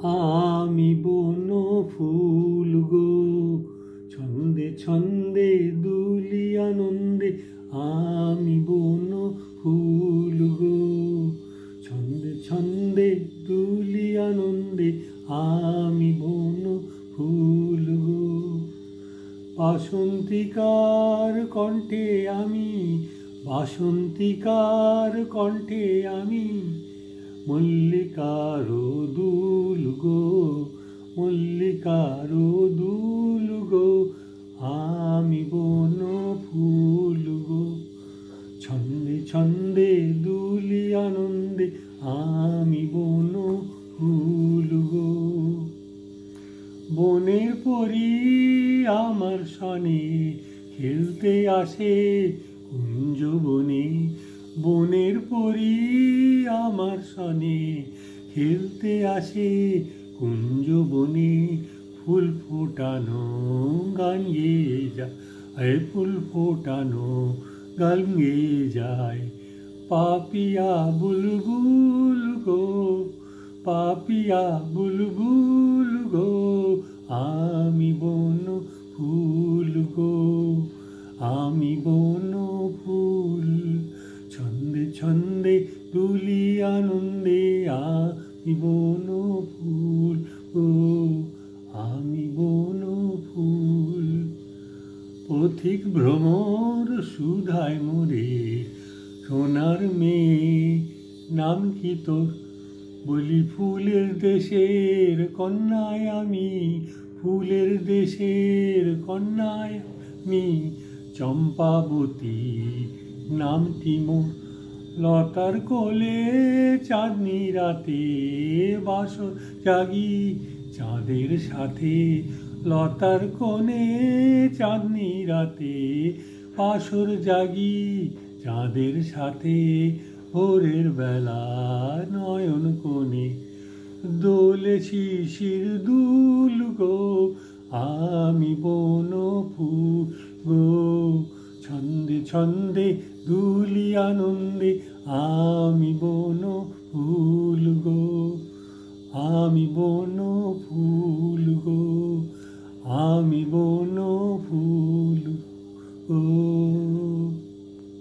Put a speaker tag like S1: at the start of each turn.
S1: আমি বন ফুল গো, ছন্দে ছন্দে দুলি আনন্দে। আমি বন ফুল গো, ছন্দে ছন্দে দুলি আনন্দে। আমি বন ফুল গো। বাসন্তিকার কণ্ঠে আমি, বাসন্তিকার কণ্ঠে আমি, মল্লিকার দুল গো, মল্লিকার দুল গো। আমি বন ফুল গো, ছন্দে ছন্দে দুলি আনন্দে। আমি বন ফুল গো। বনের পরি আমার সনে খেলতে আসে কুঞ্জ বনে। বনের পরি আমার সনে খেলতে আসে কুঞ্জ বনে। ফুল ফোটানো গান গেয়ে যায়, ফুল ফোটানো গান গেয়ে যায়। পাপিয়া বুলবুল গো, পাপিয়া বুলবুল গো। আমি বন ফুল গো, আমি বন ফুল। ছন্দে ছন্দে দুলি আনন্দে। আমি বন ফুল গো, আমি বন ফুল। পথিক ভ্রমর সুধায় মোরে, সোনার মেয়ে নাম কি তোর? বলি ফুলের দেশের কন্যায় আমি, ফুলের দেশের কন্যায় আমি। চম্পাবতী নামটি মোর। লতার কোলে চাঁদনি রাতে বাসর জাগি চাঁদের সাথে। লতার কোণে চাঁদনি রাতে বাসর জাগি চাঁদের সাথে। ভোরের বেলা নয়ন কোণে দোলে শিশির দুল গো। আমি বন ফুল গো, ছন্দে ছন্দে দুলি আনন্দে। আমি বন ফুল গো, আমি বন